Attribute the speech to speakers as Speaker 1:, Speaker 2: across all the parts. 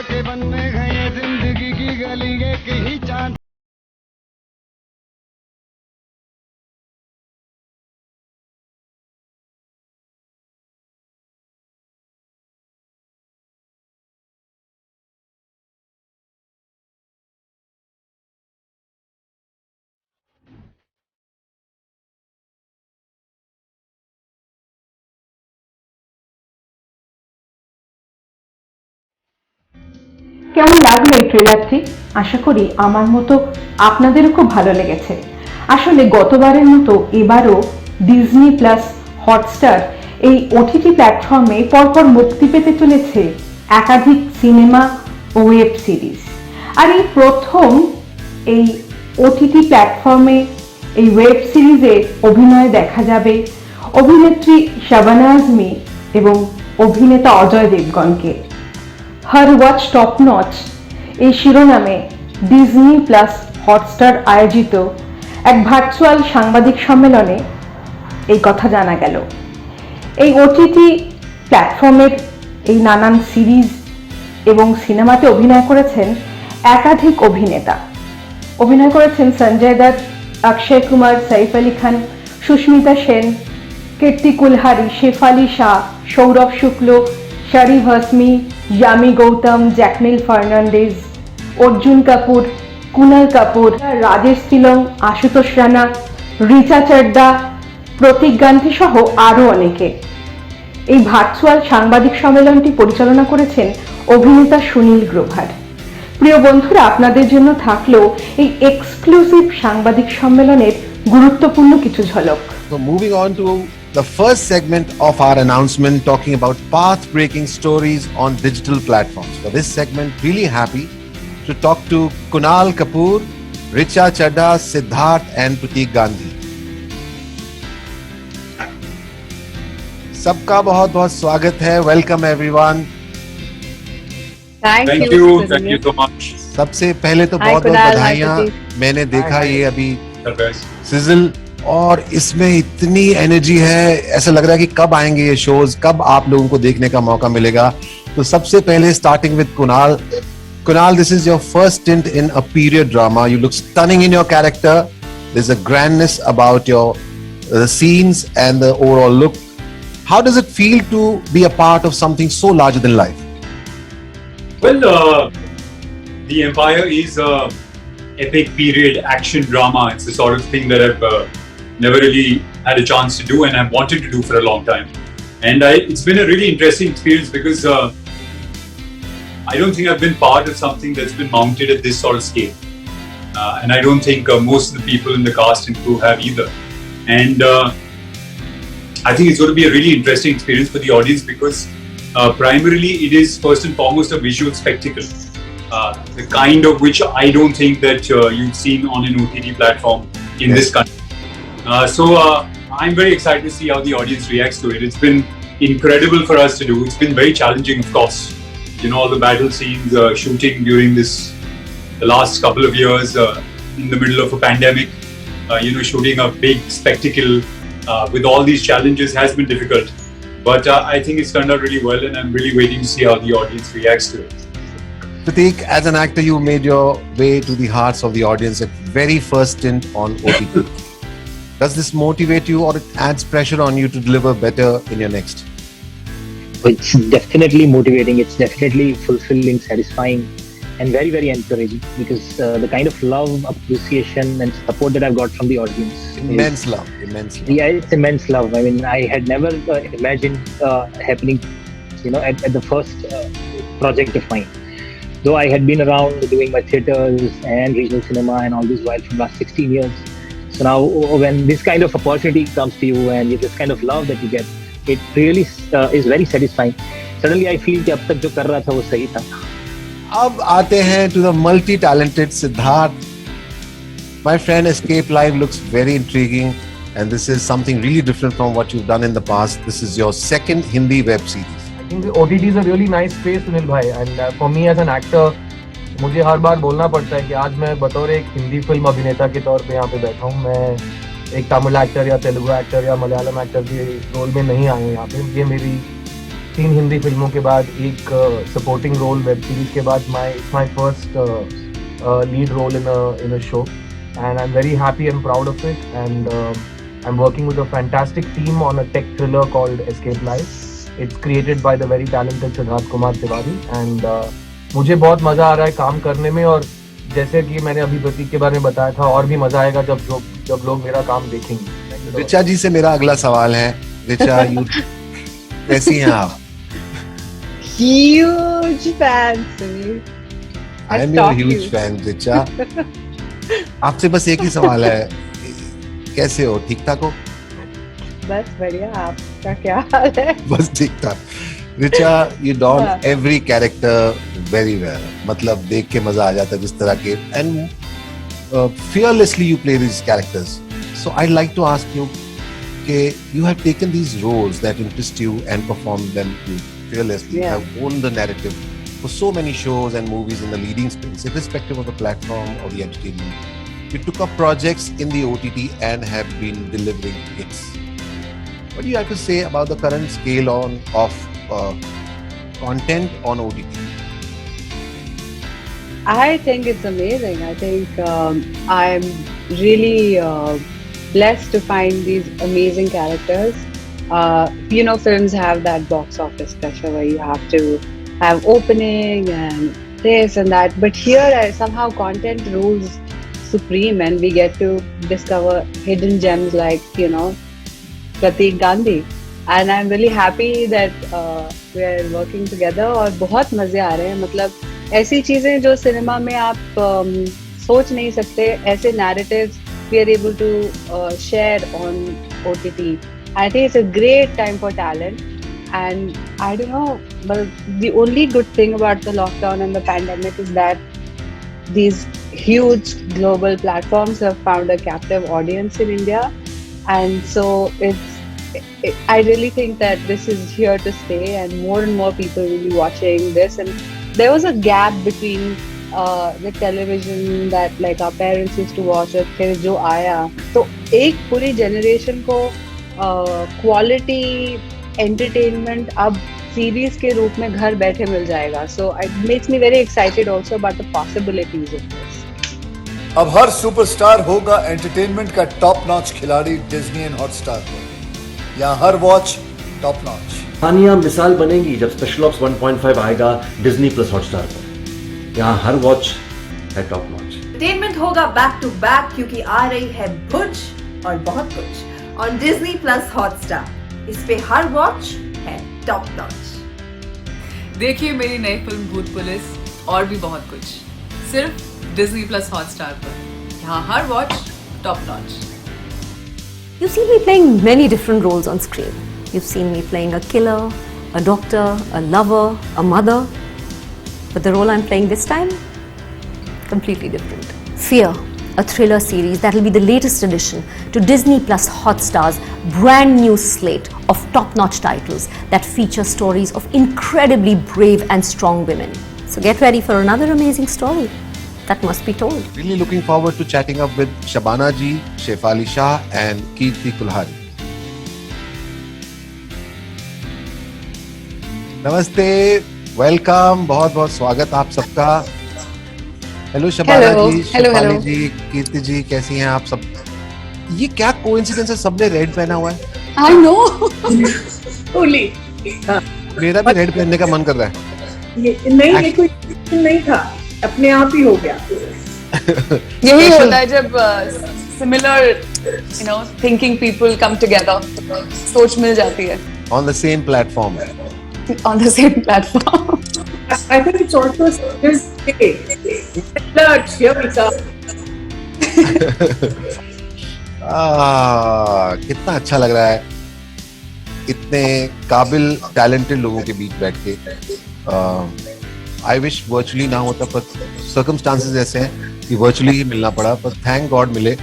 Speaker 1: के बनने गए जिंदगी की गली एक ही चांद।
Speaker 2: কেমন লাগলো এই ট্রেলারটি? আশা করি আমার মতো আপনাদেরও খুব ভালো লেগেছে। আসলে গতবারের মতো এবারও ডিজনি প্লাস হটস্টার এই ওটিটি প্ল্যাটফর্মে পরপর মুক্তি পেতে চলেছে একাধিক সিনেমা ও ওয়েব সিরিজ। আর এই প্রথম এই ওটিটি প্ল্যাটফর্মে এই ওয়েব সিরিজে অভিনয় দেখা যাবে অভিনেত্রী শাবানা আজমি এবং অভিনেতা অজয় দেবগনকে। হার ওয়াচ টপ নচ এই শিরোনামে ডিজনি প্লাস হটস্টার আয়োজিত এক ভার্চুয়াল সাংবাদিক সম্মেলনে এই কথা জানা গেল। এই ওটিটি প্ল্যাটফর্মের এই নানান সিরিজ এবং সিনেমাতে অভিনয় করেছেন একাধিক অভিনেতা। অভিনয় করেছেন সঞ্জয় দত্ত, অক্ষয় কুমার, সাইফ আলি খান, সুস্মিতা সেন, কীর্তি কুলহারি, শেফালি শাহ, সৌরভ শুক্ল, শারি ভাসমি, ইয়ামি গৌতম, জ্যাকলিন ফার্নান্ডেজ, অর্জুন কাপুর, কুনাল কাপুর, রাজেশ তিলং, আশুতোষ রানা, রিচা চড্ডা, প্রতীক গান্ধী সহ আরও অনেকে। এই ভার্চুয়াল সাংবাদিক সম্মেলনটি পরিচালনা করেছেন অভিনেতা সুনীল গ্রোভার। প্রিয় বন্ধুরা, আপনাদের জন্য থাকলো এই এক্সক্লুসিভ সাংবাদিক সম্মেলনের গুরুত্বপূর্ণ কিছু ঝলক।
Speaker 3: So moving on to the first segment of our announcement, talking about path-breaking stories on digital platforms. For this segment, really happy to talk to Kunal Kapoor, Richa Chadha, Siddharth and Prateek Gandhi. सबका बहुत-बहुत स्वागत है. Welcome everyone.
Speaker 4: Thank you so much.
Speaker 3: सबसे पहले तो बहुत-बहुत बधाइयाँ. मैंने देखा ये अभी सिजल और इसमें इतनी एनर्जी है, ऐसा लग रहा है कि कब आएंगे ये शोज, कब आप लोगों को देखने का मौका मिलेगा. तो सबसे पहले starting with Kunal. Kunal, this is your first stint in a period drama. You look stunning in your character. There's a grandness about your scenes and the overall look. How does it feel to be a part of something so larger than life?
Speaker 4: Well, The Empire is a epic period action drama. It's the sort of thing that I've never really had a chance to do and I've wanted to do for a long time. And it's been a really interesting experience because I don't think I've been part of something that's been mounted at this sort of scale. And I don't think most of the people in the cast and crew have either. And I think it's going to be a really interesting experience for the audience because primarily it is first and foremost a visual spectacle. The kind of which I don't think that you've seen on an OTT platform in this country. So I'm very excited to see how the audience reacts to it. It's been incredible for us to do. It's been very challenging, of course. You know, all the battle scenes, shooting during the last couple of years in the middle of a pandemic, shooting a big spectacle with all these challenges has been difficult. But I think it's turned out really well and I'm really waiting to see how the audience reacts to it.
Speaker 3: Prateek, as an actor, you made your way to the hearts of the audience at very first stint on OTT. Does this motivate you or it adds pressure on you to deliver better in your next?
Speaker 5: It's definitely motivating. It's definitely fulfilling, satisfying, and very, very encouraging because the kind of love, appreciation, and support that I've got from the audience.
Speaker 3: Immense love.
Speaker 5: Yeah, it's immense love. I mean, I had never imagined happening, at the first project of mine. Though I had been around doing my theatres and regional cinema and all this while for the last 16 years. So now when this kind of opportunity comes to you and this kind of love that you get, it really is very satisfying. Suddenly I feel कि अब तक जो कर रहा था वो सही था.
Speaker 3: अब आते हैं to the multi-talented Siddharth. My friend, Escape Live looks very intriguing and this is something really different from what you've done in the past. This is your second Hindi web series.
Speaker 6: I think the OTT is a really nice space, Sunil bhai, and for me as an actor, मुझे हर बार बोलना पड़ता है कि आज मैं बतौर एक Hindi film अभिनेता के तौर पे यहाँ पे बैठा हूँ. मैं एक तमिल एक्टर या तेलुगु एक्टर या मलयालम एक्टर के रोल में नहीं आया हूँ यहाँ पे. ये मेरी 3 हिंदी फिल्मों के बाद एक सपोर्टिंग रोल वेब सीरीज के बाद it's my first lead role in a show, and I'm very happy and proud of it. And I'm working with a fantastic team on a tech thriller called Escape Life. It's created by the very talented Siddharth Kumar Tiwari, and मुझे बहुत मजा आ रहा है काम करने में. और जैसे कि मैंने अभी प्रतीक के बारे में बताया था, और भी मजा आएगा जब लोग मेरा काम देखेंगे.
Speaker 3: ऋचा जी से मेरा अगला सवाल है. ऋचा, कैसी हैं आप?
Speaker 7: Huge fan, Sunil.
Speaker 3: I am your huge fan, Richa. आपसे बस एक ही सवाल है, कैसे हो? ठीक ठाक हो?
Speaker 7: बस बढ़िया. आपका क्या हाल है?
Speaker 3: बस ठीक ठाक. Richa, you don every character very well. मतलब देख के मजा आ जाता है जिस तरह के, and fearlessly you play these characters. So I'd like to ask you, you have taken these roles that interest you and performed them fearlessly. You have owned the narrative for so many shows and movies in the leading space, irrespective of the platform or the entertainment. You took up projects in the OTT and have been delivering hits. What do you have to say about the current scale of content on OTT?
Speaker 7: I think it's amazing. I think I'm really blessed to find these amazing characters. Films have that box office pressure where you have to have opening and this and that. But here, somehow content rules supreme, and we get to discover hidden gems like, Prateek Gandhi. And I'm really happy that we are working together. और बहुत मजे आ रहे हैं. मतलब ऐसी चीजें जो cinema में आप सोच नहीं सकते, ऐसे narratives we are able to share on OTT. I think it's a great time for talent. And I don't know, but the only good thing about the lockdown and the pandemic is that these huge global platforms have found a captive audience in India. And so I really think that this is here to stay, and more people will be watching this. And there was a gap between the television that like our parents used to watch, और फिर जो आया, तो एक पूरी generation को quality entertainment अब series के रूप में घर बैठे मिल जाएगा. So it makes me very excited also about the possibilities of this.
Speaker 8: अब हर सुपरस्टार होगा एंटरटेनमेंट का टॉप नॉच खिलाड़ी डिज्नी एंड हॉटस्टार पर. यहाँ हर वॉच टॉप नॉच.
Speaker 9: कहानियां मिसाल बनेगी जब स्पेशल ऑप्स 1.5 आएगा डिज्नी प्लस हॉटस्टार पर. यहाँ हर वॉच है टॉप नॉच.
Speaker 10: एंटरटेनमेंट होगा बैक टू बैक, क्योंकि आ रही है भुज और बहुत कुछ ऑन डिज्नी प्लस हॉटस्टार. इस पे हर वॉच है टॉप नॉच.
Speaker 11: देखिए मेरी नई फिल्म भूत पुलिस और भी बहुत कुछ सिर्फ डिज्नी प्लस हॉटस्टार पर. यहाँ हर watch top notch.
Speaker 12: You've seen me playing many different roles on screen. You've seen me playing a killer, a doctor, a lover, a mother. But the role I'm playing this time, completely different. Fear, a thriller series that will be the latest addition to Disney Plus Hotstar's brand new slate of top-notch titles that feature stories of incredibly brave and strong women. So get ready for another amazing story that must be told.
Speaker 3: Really looking forward to chatting up with Shabana ji, Shefali Shah and Kirti Kulhari. नमस्ते, welcome, बहुत बहुत स्वागत आप सबका. Hello Shabana जी, शेफाली जी, कीर्ति जी, कैसी हैं आप सब? ये क्या कोइंसिडेंस है, सबने रेड पहना हुआ है.
Speaker 7: I know. Only.
Speaker 3: मेरा भी रेड पहनने का मन कर रहा है.
Speaker 7: नहीं, कोई नहीं था, अपने आप ही हो गया. यही होता है जब similar thinking people come together. सोच मिल जाती है.
Speaker 3: On the same platform.
Speaker 7: On the same platform. I think it's also just alert. Here we go.
Speaker 3: कितना अच्छा लग रहा है इतने काबिल टैलेंटेड लोगों के बीच बैठ के. आई विश वर्चुअली ना होता, पर सर्कमस्टांसेस ऐसे हैं कि वर्चुअली ही मिलना पड़ा, पर थैंक गॉड मिले.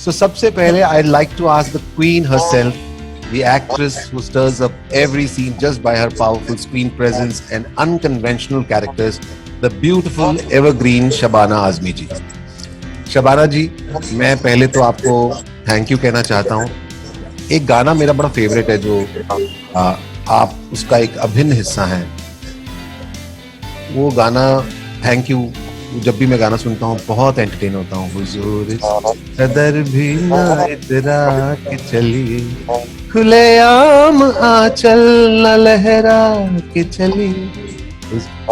Speaker 3: सो सबसे पहले I like to ask the queen herself, the actress who stirs up every scene just by her powerful screen presence and unconventional characters, the beautiful evergreen Shabana Azmi ji. Shabana ji, मैं पहले तो आपको thank you कहना चाहता हूँ. एक गाना मेरा बड़ा फेवरेट है जो आप उसका एक अभिन्न हिस्सा हैं। वो गाना थैंक यू, जब भी मैं गाना सुनता हूँ बहुत एंटरटेन होता हूँ। हुजूर इस कदर भी ना इतरा के चलिए, खुलेआम आंचल न लहरा के चलिए।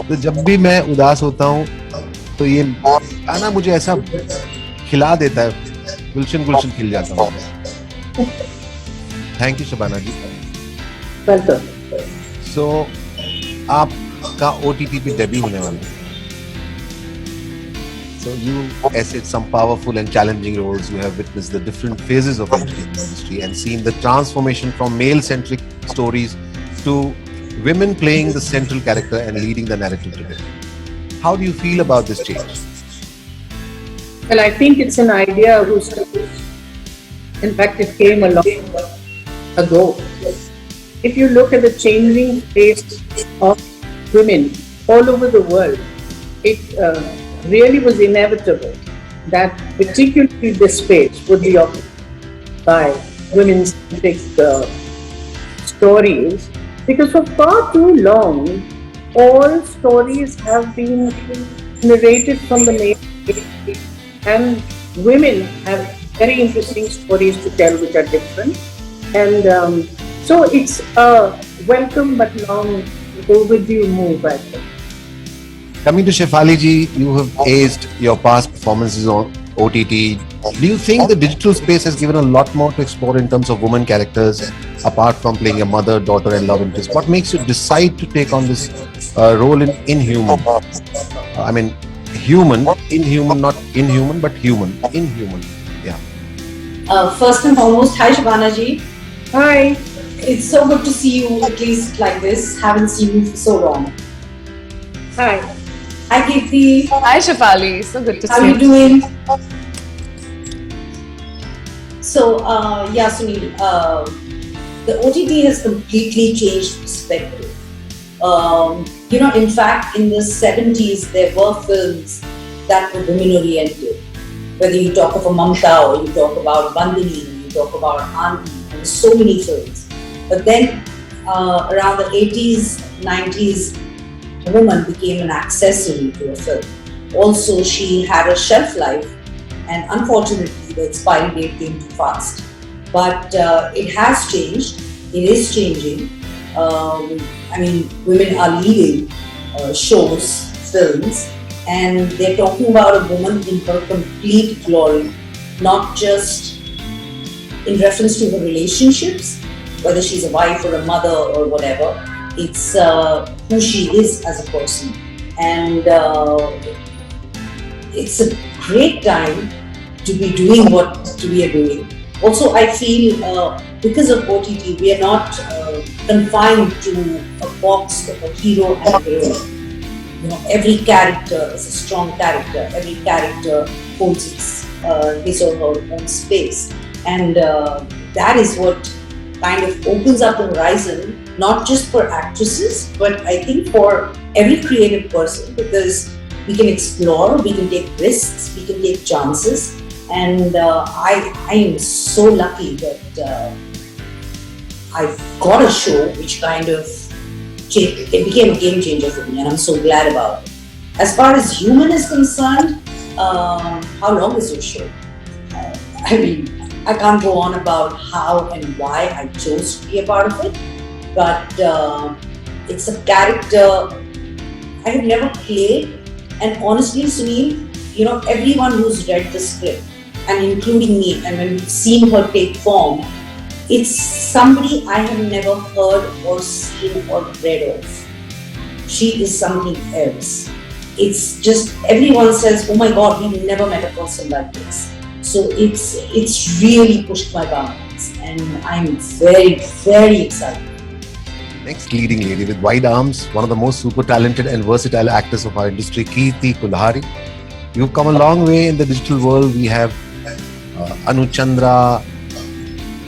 Speaker 3: तो जब भी मैं उदास होता हूँ तो ये गाना मुझे ऐसा खिला देता है, गुलशन गुलशन खिल जाता हूँ। थैंक यू शबाना जी। सो आपका OTT पे डेब्यू होने वाला है। So you essayed some powerful and challenging roles. You have witnessed the different phases of entertainment industry and seen the transformation from male-centric stories to women playing the central character and leading the narrative today. How do you feel about this change?
Speaker 13: Well, I think it's an idea whose, in fact, it came a long ago. If you look at the changing face of women all over the world, it really was inevitable that particularly this space would be occupied by women-centric stories, because for far too long all stories have been narrated from the male gaze, and women have very interesting stories to tell which are different, and so it's a welcome but long overdue move, I think.
Speaker 3: Coming to Shefali ji, you have aced your past performances on OTT. Do you think the digital space has given a lot more to explore in terms of women characters, apart from playing a mother, daughter and love interest? What makes you decide to take on this role in Inhuman? I mean, human, inhuman, not inhuman, but human, inhuman. Yeah.
Speaker 14: First and foremost, hi Shabana ji.
Speaker 13: Hi.
Speaker 14: It's so good to see you at least like this. Haven't seen you for so long.
Speaker 13: Hi.
Speaker 14: Hi Kirti.
Speaker 11: Hi Shefali, so good to see you.
Speaker 14: How are you doing? So, yeah Sunil, the OTT has completely changed perspective. You know, in fact, in the 70s, there were films that were women-oriented. Whether you talk of a Mamta or you talk about Bandini, you talk about Auntie, there were so many films. But then, around the 80s, 90s, a woman became an accessory to a film. Also, she had a shelf life, and unfortunately, the expiry date came too fast. But it has changed. It is changing. I mean, women are leading shows, films, and they're talking about a woman in her complete glory, not just in reference to her relationships, whether she's a wife or a mother or whatever. It's who she is as a person, and it's a great time to be doing what we are doing. Also, I feel because of OTT, we are not confined to a box of a hero and a heroine. You know, every character is a strong character. Every character holds its his or her own space, and that is what kind of opens up the horizon, not just for actresses, but I think for every creative person, because we can explore, we can take risks, we can take chances, and I am so lucky that I got a show which kind of it became a game changer for me, and I'm so glad about it. As far as Human is concerned, how long is your show? I mean, I can't go on about how and why I chose to be a part of it, but it's a character I have never played, and honestly, Sunil, you know, everyone who's read the script, and including me, and when we've seen her take form, it's somebody I have never heard or seen or read of. She is something else. It's just, everyone says, oh my God, we've never met a person like this. So it's really pushed my boundaries, and I'm very, very excited.
Speaker 3: Next leading lady with wide arms, one of the most super talented and versatile actors of our industry, Kirti Kulhari. You've come a long way in the digital world. We have Anu Chandra,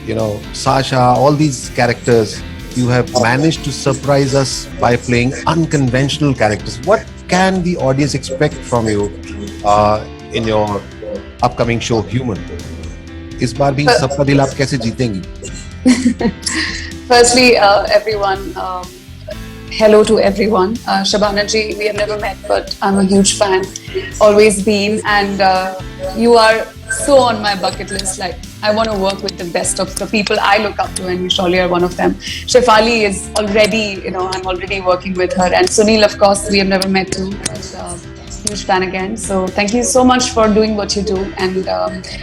Speaker 3: you know, Sasha, all these characters. You have managed to surprise us by playing unconventional characters. What can the audience expect from you in your upcoming show Human? इस बार भी सबका दिल आप कैसे जीतेंगी?
Speaker 7: Firstly, everyone, hello to everyone. Shabana ji, we have never met, but I'm a huge fan, always been, and you are so on my bucket list. Like, I want to work with the best of the people I look up to, and you surely are one of them. Shefali is already, I'm already working with her, and Sunil, of course, we have never met too. Huge fan again. So thank you so much for doing what you do and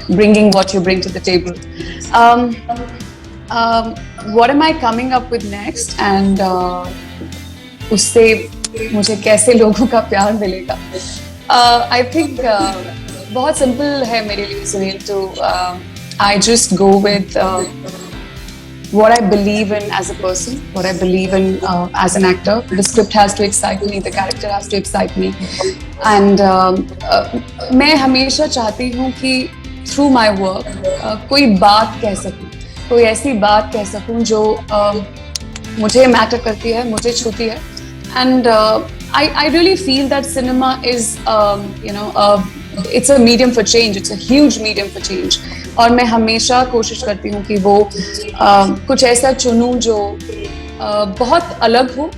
Speaker 7: bringing what you bring to the table. What am I coming up with next? And उससे मुझे कैसे लोगों का प्यार मिलेगा? I think बहुत simple है मेरे लिए, Sunil. To I just go with what I believe in as a person, what I believe in as an actor. The script has to excite me, the character has to excite me, and मैं हमेशा चाहती हूँ कि through my work कोई बात कह सकूँ, कोई ऐसी बात कह सकूँ जो मुझे मैटर करती है, मुझे छूती है, and I really feel that cinema is it's a medium for change. It's a huge medium for change. और मैं हमेशा कोशिश करती हूँ कि वो कुछ ऐसा चुनूँ जो बहुत अलग हो.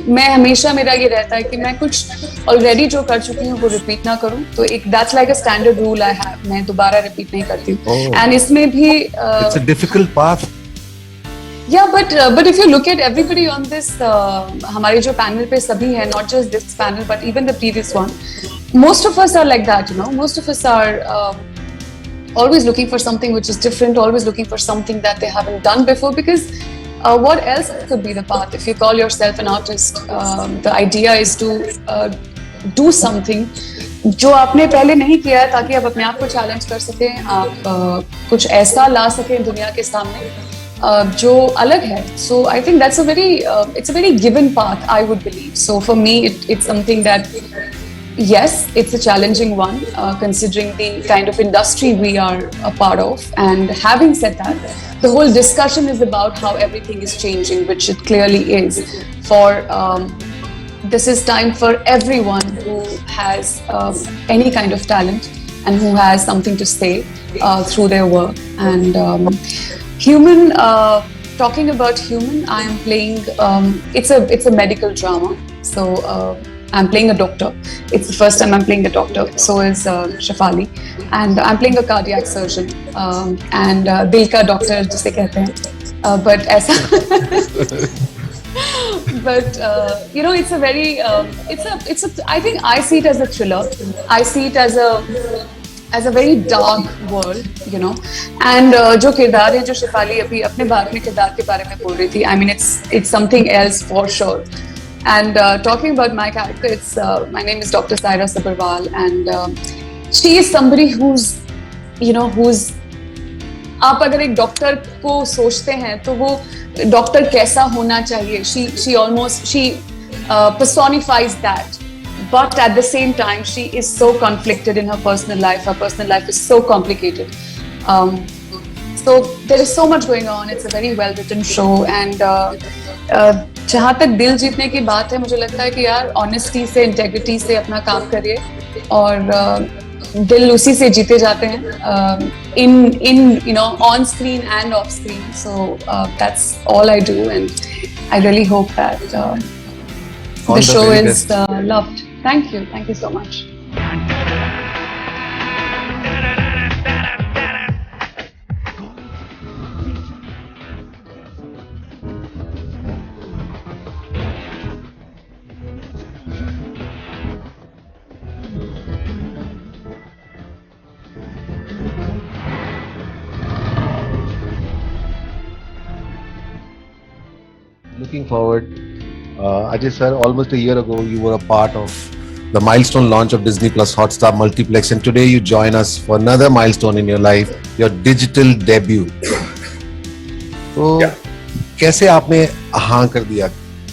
Speaker 7: मैं हमेशा, मेरा ये रहता है कि मैं कुछ ऑलरेडी जो कर चुकी हूँ वो रिपीट ना करूँ. तो एक that's like a standard rule I have. मैं दोबारा रिपीट नहीं करती हूँ. And इसमें भी
Speaker 3: it's a difficult path.
Speaker 7: Yeah, but if you look at everybody on this, हमारे जो panel पे सभी हैं, not just this panel but even the previous one, most of us are like that, Most of us are always looking for something which is different, always looking for something that they haven't done before, because what else could be the path? If you call yourself an artist, the idea is to do something जो आपने पहले नहीं किया है, ताकि आप अपने आप को चैलेंज कर सकें, आप कुछ ऐसा ला सकें दुनिया के सामने जो अलग है. So I think that's it's a very given path, I would believe. So for me, it's something that, yes, it's a challenging one, considering the kind of industry we are a part of. And having said that, the whole discussion is about how everything is changing, which it clearly is. This is time for everyone who has any kind of talent and who has something to say through their work. And Human, talking about Human, I am playing, it's a medical drama. So I'm playing a doctor. It's the first time I'm playing a doctor. So is Shefali. And I'm playing a cardiac surgeon. And दिल का doctor जिसे कहते हैं. But ऐसा but it's a very I think I see it as a thriller. I see it as a very dark world, and जो किरदार है, जो शेफाली अभी अपने बारे में किरदार के बारे में बोल रही थी, I mean it's something else for sure. And talking about my character, my name is Dr. Saira Sabharwal, and she is somebody who's आप अगर एक डॉक्टर को सोचते हैं तो वो डॉक्टर कैसा होना चाहिए, she personifies that. But at the same time, she is so conflicted in her personal life. Her personal life is so complicated. So there is so much going on. It's a very well-written show. And जहाँ तक दिल जीतने की बात है, मुझे लगता है कि यार honesty से, integrity से अपना काम करिए, और दिल उसी से जीते जाते हैं. In on screen and off screen. So that's all I do, and I really hope that the show is loved. Thank you so much.
Speaker 3: Looking forward, Ajay sir, almost a year ago you were a part of the milestone launch of Disney Plus Hotstar Multiplex, and today you join us for another milestone in your life, your digital debut. तो कैसे आपने हाँ कर दिया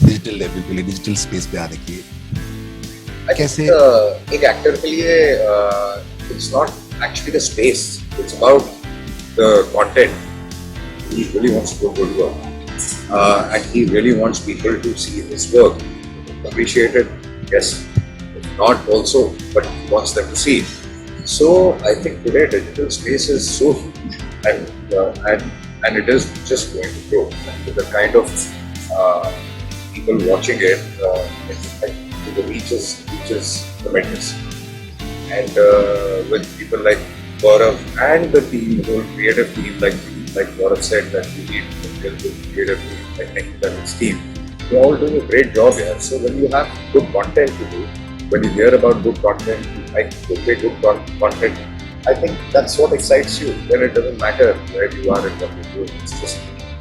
Speaker 3: digital debut के लिए, digital space पे आने के लिए? कैसे
Speaker 15: एक एक्टर के लिए it's not actually the space, it's about the content. He really wants to do good work, and he really wants people to see his work, appreciate it, yes, not also, but he wants them to see it. So I think today digital space is so huge, and and it is just going to grow. And with the kind of people watching it, it's like the reach is tremendous. And with people like Gaurav and the team, the whole creative team, like Gaurav said, that we need a real good creative team, like Nikhil and his team. They're all doing a great job here. So when you have good content to do, when you hear about good content, like to make good content, I think that's what excites you. Then it doesn't matter where you are and what you do. It's just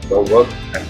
Speaker 15: your work and